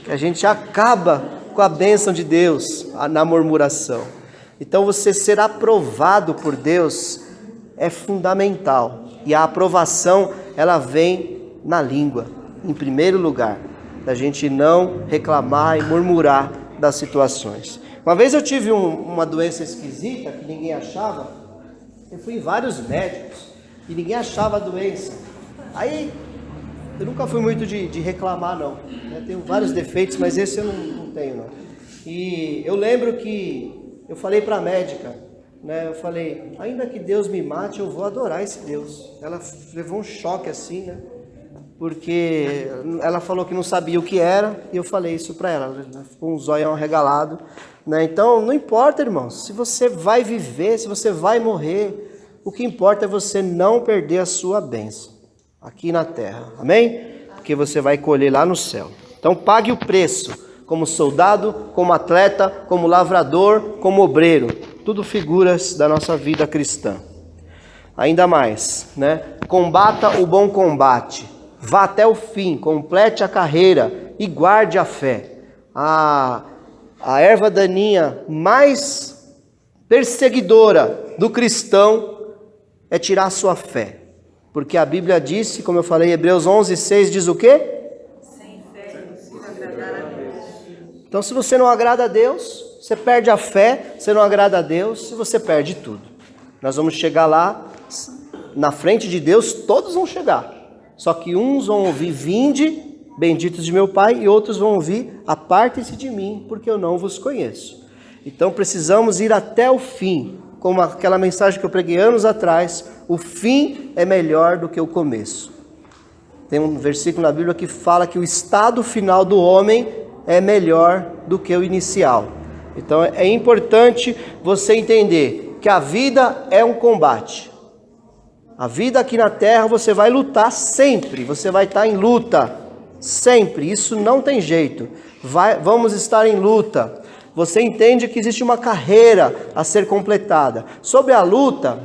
Que a gente acaba com a bênção de Deus na murmuração. Então você ser aprovado por Deus é fundamental. E a aprovação, ela vem na língua, em primeiro lugar. Da gente não reclamar e murmurar das situações. Uma vez eu tive uma doença esquisita que ninguém achava. Eu fui em vários médicos e ninguém achava a doença. Aí Eu nunca fui muito de reclamar, não. Eu tenho vários defeitos, mas esse eu não tenho, não. E eu lembro que eu falei para a médica, né? Eu falei, ainda que Deus me mate, eu vou adorar esse Deus. Ela levou um choque assim, né? Porque ela falou que não sabia o que era, e eu falei isso para ela, ficou um zoião arregalado, né? Então, não importa, irmãos, se você vai viver, se você vai morrer, o que importa é você não perder a sua bênção aqui na terra, amém? Porque você vai colher lá no céu. Então, pague o preço, como soldado, como atleta, como lavrador, como obreiro, tudo figuras da nossa vida cristã. Ainda mais, né? Combata o bom combate. Vá até o fim, complete a carreira e guarde a fé. A erva daninha mais perseguidora do cristão é tirar a sua fé. Porque a Bíblia disse, como eu falei, Hebreus 11:6 diz o quê? Sem fé, não agradar a Deus. Então, se você não agrada a Deus, você perde a fé, você não agrada a Deus, você perde tudo. Nós vamos chegar lá, na frente de Deus, todos vão chegar. Só que uns vão ouvir, vinde, benditos de meu Pai, e outros vão ouvir, apartem-se de mim, porque eu não vos conheço. Então precisamos ir até o fim, como aquela mensagem que eu preguei anos atrás, o fim é melhor do que o começo. Tem um versículo na Bíblia que fala que o estado final do homem é melhor do que o inicial. Então é importante você entender que a vida é um combate. A vida aqui na terra você vai lutar sempre, você vai estar em luta, sempre, isso não tem jeito, vamos estar em luta. Você entende que existe uma carreira a ser completada. Sobre a luta,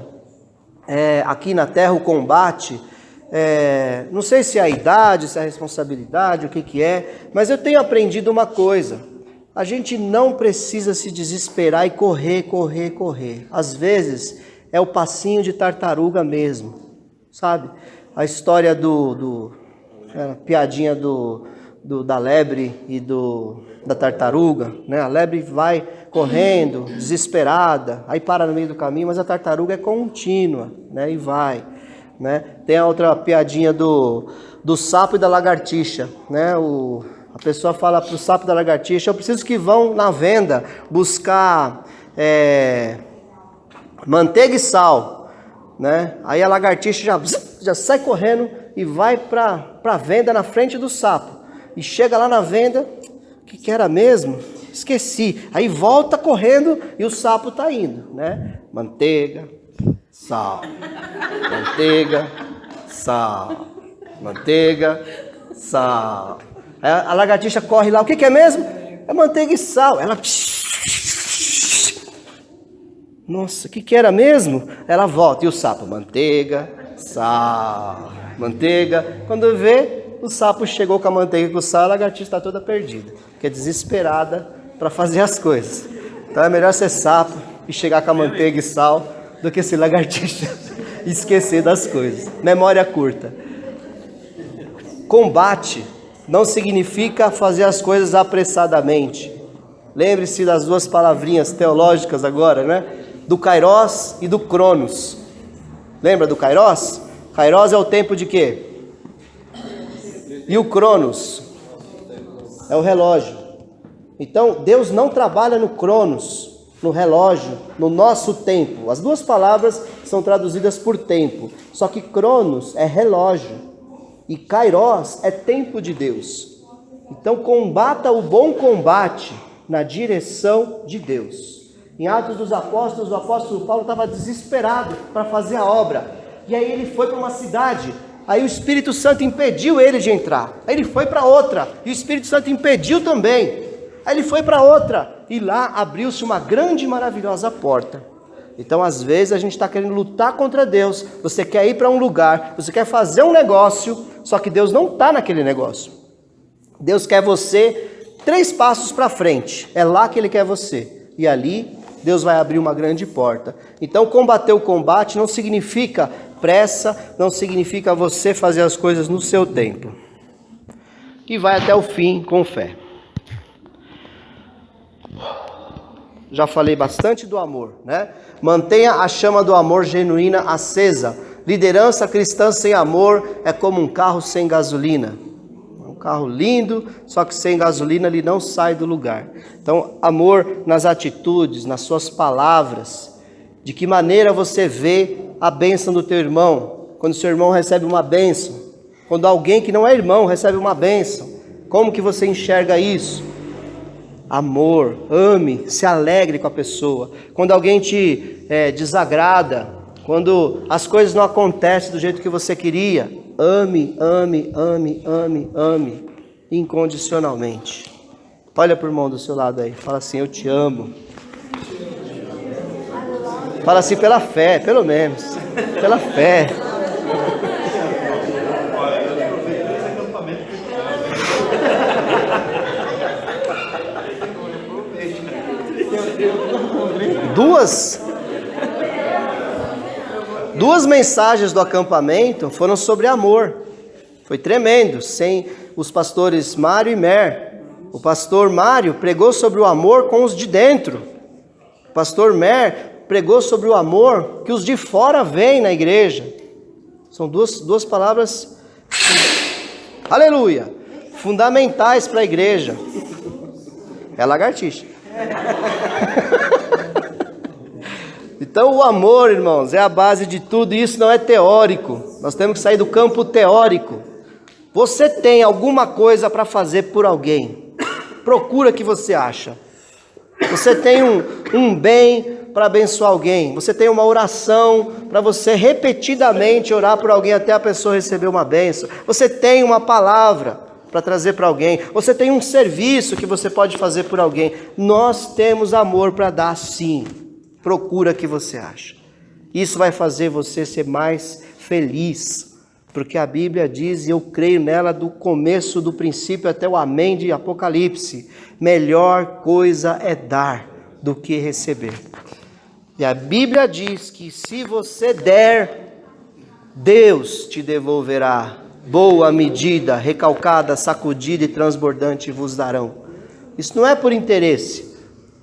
aqui na terra o combate, não sei se é a idade, se é a responsabilidade, o que é, mas eu tenho aprendido uma coisa, a gente não precisa se desesperar e correr. Às vezes é o passinho de tartaruga mesmo, sabe? A história a piadinha da lebre e da tartaruga, né? A lebre vai correndo, desesperada, aí para no meio do caminho, mas a tartaruga é contínua, né? E vai, né? Tem a outra piadinha do sapo e da lagartixa, né? A pessoa fala para o sapo e da lagartixa, eu preciso que vão na venda buscar manteiga e sal, né? Aí a lagartixa já sai correndo e vai para a venda na frente do sapo. E chega lá na venda, o que era mesmo? Esqueci. Aí volta correndo e o sapo está indo, né? Manteiga, sal, manteiga, sal, manteiga, sal. Aí a lagartixa corre lá, o que é mesmo? É manteiga e sal. Ela... Nossa, o que era mesmo? Ela volta e o sapo, manteiga, sal, manteiga. Quando vê, o sapo chegou com a manteiga e com o sal, a lagartixa está toda perdida, porque é desesperada para fazer as coisas. Então é melhor ser sapo e chegar com a manteiga e sal do que ser lagartixa e esquecer das coisas. Memória curta. Combate não significa fazer as coisas apressadamente. Lembre-se das duas palavrinhas teológicas agora, né? Do Kairos e do Cronos. Lembra do Kairos? Kairos é o tempo de quê? E o Cronos é o relógio. Então, Deus não trabalha no Cronos, no relógio, no nosso tempo. As duas palavras são traduzidas por tempo. Só que Cronos é relógio e Kairos é tempo de Deus. Então, combata o bom combate na direção de Deus. Em Atos dos Apóstolos, o apóstolo Paulo estava desesperado para fazer a obra. E aí ele foi para uma cidade. Aí o Espírito Santo impediu ele de entrar. Aí ele foi para outra. E o Espírito Santo impediu também. Aí ele foi para outra. E lá abriu-se uma grande e maravilhosa porta. Então, às vezes, a gente está querendo lutar contra Deus. Você quer ir para um lugar. Você quer fazer um negócio. Só que Deus não está naquele negócio. Deus quer você 3 passos para frente. É lá que Ele quer você. E ali Deus vai abrir uma grande porta. Então, combater o combate não significa pressa, não significa você fazer as coisas no seu tempo. E vai até o fim com fé. Já falei bastante do amor, né? Mantenha a chama do amor genuína acesa. Liderança cristã sem amor é como um carro sem gasolina. Um carro lindo, só que sem gasolina ele não sai do lugar. Então, amor nas atitudes, nas suas palavras. De que maneira você vê a bênção do teu irmão? Quando o seu irmão recebe uma bênção. Quando alguém que não é irmão recebe uma bênção. Como que você enxerga isso? Amor, ame, se alegre com a pessoa. Quando alguém te desagrada, quando as coisas não acontecem do jeito que você queria, ame, ame, ame, ame, ame, incondicionalmente. Olha para o irmão do seu lado aí, fala assim, eu te amo. Fala assim, pela fé, pelo menos, pela fé. Duas mensagens do acampamento foram sobre amor. Foi tremendo, sem os pastores Mário e Mer. O pastor Mário pregou sobre o amor com os de dentro. O pastor Mer pregou sobre o amor que os de fora veem na igreja. São duas palavras, aleluia, fundamentais para a igreja. É lagartixa. Então o amor, irmãos, é a base de tudo, e isso não é teórico. Nós temos que sair do campo teórico. Você tem alguma coisa para fazer por alguém, procura que você acha. Você tem um bem para abençoar alguém, você tem uma oração para você repetidamente orar por alguém até a pessoa receber uma bênção. Você tem uma palavra para trazer para alguém, você tem um serviço que você pode fazer por alguém. Nós temos amor para dar, sim. Procura que você acha. Isso vai fazer você ser mais feliz, porque a Bíblia diz, e eu creio nela do começo, do princípio até o amém de Apocalipse, melhor coisa é dar do que receber. E a Bíblia diz que se você der, Deus te devolverá. Boa medida, recalcada, sacudida e transbordante vos darão. Isso não é por interesse,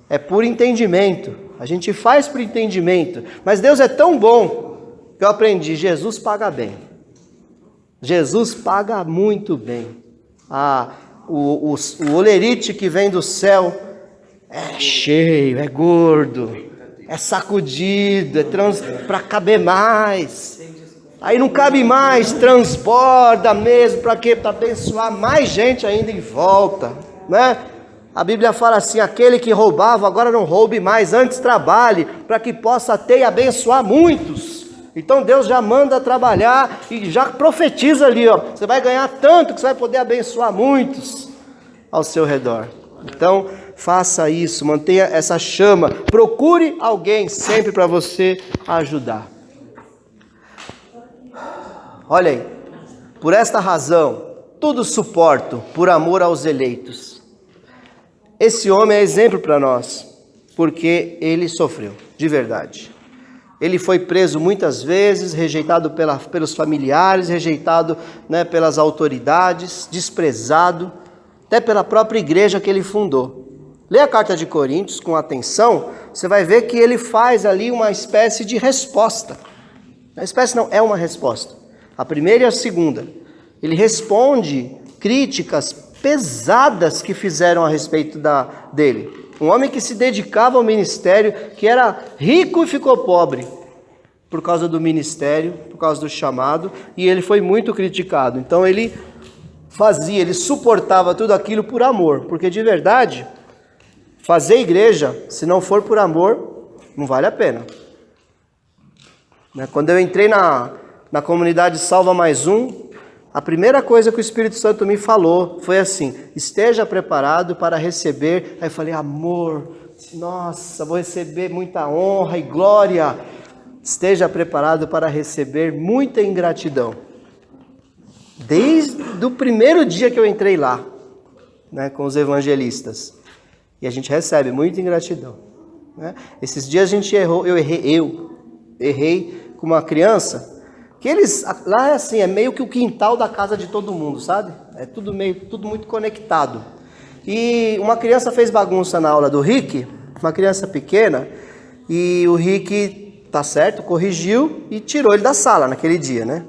é por entendimento. A gente faz por entendimento, mas Deus é tão bom que eu aprendi, Jesus paga bem. Jesus paga muito bem. O olerite que vem do céu é cheio, é gordo, é sacudido, para caber mais. Aí não cabe mais, transborda mesmo, para quê? Para abençoar mais gente ainda em volta, né? A Bíblia fala assim, aquele que roubava agora não roube mais, antes trabalhe, para que possa ter e abençoar muitos. Então Deus já manda trabalhar e já profetiza ali, ó, você vai ganhar tanto que você vai poder abençoar muitos ao seu redor. Então faça isso, mantenha essa chama, procure alguém sempre para você ajudar. Olha aí, por esta razão, tudo suporto por amor aos eleitos. Esse homem é exemplo para nós, porque ele sofreu, de verdade. Ele foi preso muitas vezes, rejeitado pelos familiares, rejeitado, né, pelas autoridades, desprezado, até pela própria igreja que ele fundou. Lê a carta de Coríntios com atenção, você vai ver que ele faz ali uma espécie de resposta. A espécie não, é uma resposta. A primeira e a segunda. Ele responde críticas pesadas que fizeram a respeito dele. Um homem que se dedicava ao ministério, que era rico e ficou pobre por causa do ministério, por causa do chamado, e ele foi muito criticado. Então ele suportava tudo aquilo por amor, porque de verdade, fazer igreja, se não for por amor, não vale a pena. Quando eu entrei na comunidade Salva Mais Um, a primeira coisa que o Espírito Santo me falou foi assim, esteja preparado para receber. Aí eu falei, amor, nossa, vou receber muita honra e glória. Esteja preparado para receber muita ingratidão. Desde o primeiro dia que eu entrei lá, né, com os evangelistas. E a gente recebe muita ingratidão. Né? Esses dias a gente errou, eu errei com uma criança. Que eles, lá é assim, é meio que o quintal da casa de todo mundo, sabe? É tudo muito conectado. E uma criança fez bagunça na aula do Rick, uma criança pequena, e o Rick tá certo, corrigiu e tirou ele da sala naquele dia, né?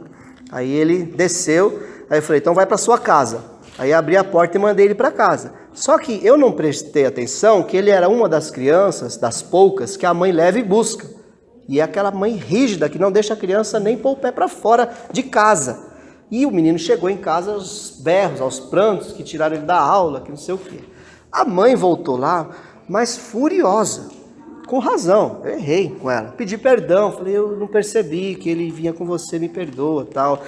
Aí ele desceu, aí eu falei, então vai para sua casa. Aí abri a porta e mandei ele para casa. Só que eu não prestei atenção que ele era uma das crianças, das poucas, que a mãe leva e busca. E é aquela mãe rígida que não deixa a criança nem pôr o pé para fora de casa. E o menino chegou em casa aos berros, aos prantos, que tiraram ele da aula, que não sei o quê. A mãe voltou lá, mas furiosa, com razão. Eu errei com ela, pedi perdão, falei, eu não percebi que ele vinha com você, me perdoa, tal.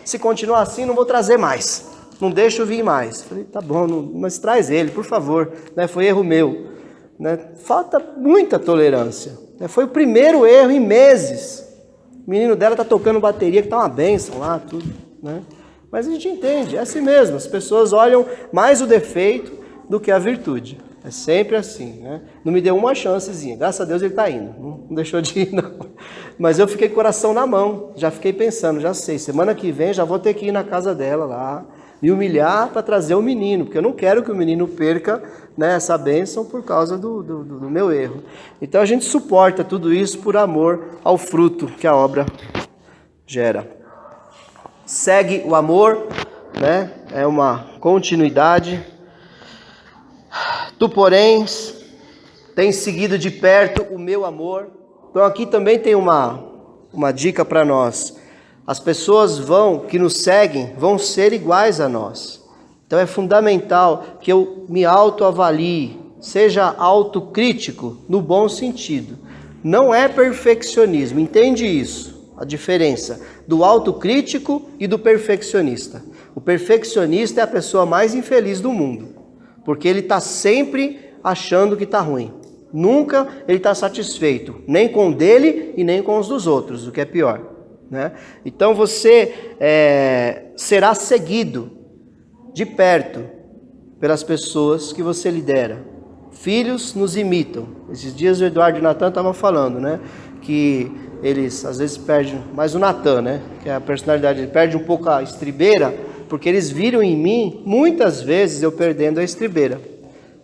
Se continuar assim, não vou trazer mais. Não deixa eu vir mais. Falei, tá bom, mas traz ele, por favor. Né? Foi erro meu. Né? Falta muita tolerância. Né? Foi o primeiro erro em meses. O menino dela tá tocando bateria, que tá uma bênção lá, tudo. Né? Mas a gente entende, é assim mesmo. As pessoas olham mais o defeito do que a virtude. É sempre assim. Né? Não me deu uma chancezinha. Graças a Deus ele tá indo. Não deixou de ir, não. Mas eu fiquei com o coração na mão. Já fiquei pensando, já sei. Semana que vem já vou ter que ir na casa dela lá. Me humilhar para trazer o menino, porque eu não quero que o menino perca, né, essa bênção por causa do meu erro. Então a gente suporta tudo isso por amor ao fruto que a obra gera. Segue o amor, né, é uma continuidade. Tu, porém, tens seguido de perto o meu amor. Então aqui também tem uma dica para nós. As pessoas que nos seguem vão ser iguais a nós. Então é fundamental que eu me autoavalie, seja autocrítico no bom sentido. Não é perfeccionismo, entende isso? A diferença do autocrítico e do perfeccionista. O perfeccionista é a pessoa mais infeliz do mundo, porque ele está sempre achando que está ruim. Nunca ele está satisfeito, nem com o dele e nem com os dos outros, o que é pior. Né? Então você será seguido de perto pelas pessoas que você lidera. Filhos nos imitam. Esses dias o Eduardo e o Natan estavam falando, né? Que eles às vezes perdem, mas o Natan, né? Que é a personalidade, ele perde um pouco a estribeira, porque eles viram em mim, muitas vezes, eu perdendo a estribeira.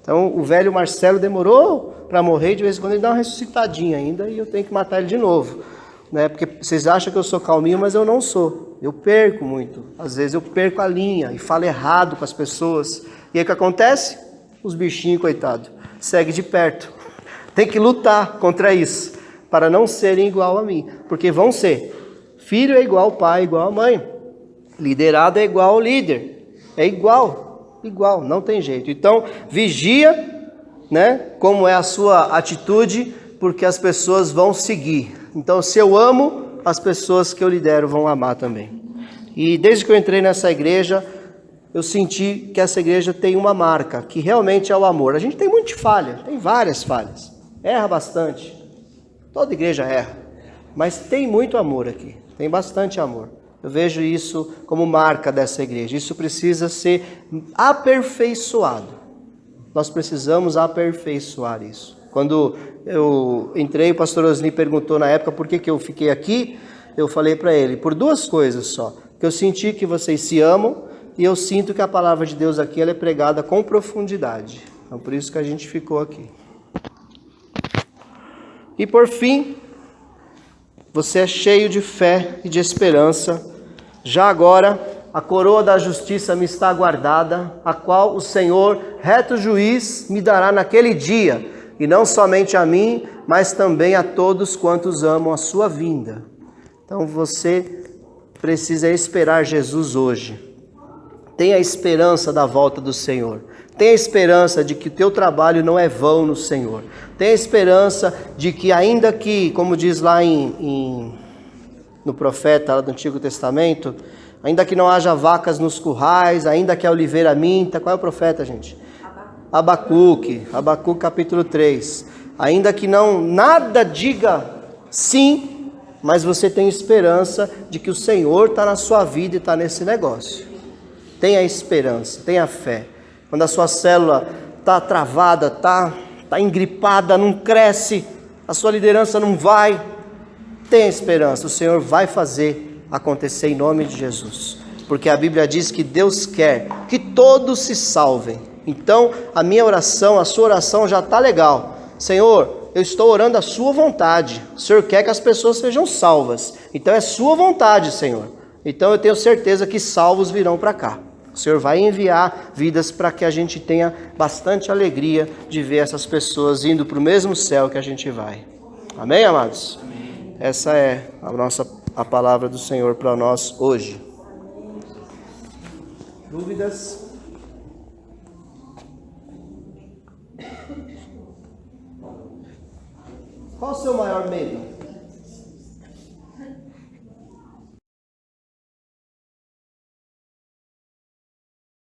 Então o velho Marcelo demorou para morrer, e de vez em quando ele dá uma ressuscitadinha ainda, e eu tenho que matar ele de novo. Né? Porque vocês acham que eu sou calminho, mas eu não sou. Eu perco muito. Às vezes eu perco a linha e falo errado com as pessoas. E aí o que acontece? Os bichinhos, coitados, seguem de perto. Tem que lutar contra isso, para não serem igual a mim. Porque vão ser. Filho é igual ao pai, igual à mãe. Liderado é igual ao líder. É igual, não tem jeito. Então, vigia, né? Como é a sua atitude, porque as pessoas vão seguir. Então, se eu amo, as pessoas que eu lidero vão amar também. E desde que eu entrei nessa igreja, eu senti que essa igreja tem uma marca, que realmente é o amor. A gente tem muita falha, tem várias falhas. Erra bastante. Toda igreja erra. Mas tem muito amor aqui, tem bastante amor. Eu vejo isso como marca dessa igreja. Isso precisa ser aperfeiçoado. Nós precisamos aperfeiçoar isso. Quando eu entrei, o pastor Osni perguntou na época por que eu fiquei aqui. Eu falei para ele, por duas coisas só. Que eu senti que vocês se amam e eu sinto que a palavra de Deus aqui ela é pregada com profundidade. Então por isso que a gente ficou aqui. E por fim, você é cheio de fé e de esperança. Já agora, a coroa da justiça me está guardada, a qual o Senhor, reto juiz, me dará naquele dia. E não somente a mim, mas também a todos quantos amam a sua vinda. Então você precisa esperar Jesus hoje. Tenha a esperança da volta do Senhor. Tenha a esperança de que o teu trabalho não é vão no Senhor. Tenha a esperança de que ainda que, como diz lá no profeta lá do Antigo Testamento, ainda que não haja vacas nos currais, ainda que a oliveira minta. Qual é o profeta, gente? Abacuque capítulo 3. Ainda que nada diga sim, mas você tem esperança de que o Senhor está na sua vida e está nesse negócio. Tenha esperança, tenha fé. Quando a sua célula está travada, está engripada, não cresce, a sua liderança não vai, tenha esperança, o Senhor vai fazer acontecer em nome de Jesus. Porque a Bíblia diz que Deus quer que todos se salvem. Então, a minha oração, a sua oração já está legal. Senhor, eu estou orando a sua vontade. O Senhor quer que as pessoas sejam salvas. Então é sua vontade, Senhor. Então eu tenho certeza que salvos virão para cá. O Senhor vai enviar vidas para que a gente tenha bastante alegria de ver essas pessoas indo para o mesmo céu que a gente vai. Amém, amados? Amém. Essa é a palavra do Senhor para nós hoje. Dúvidas? Qual o seu maior medo?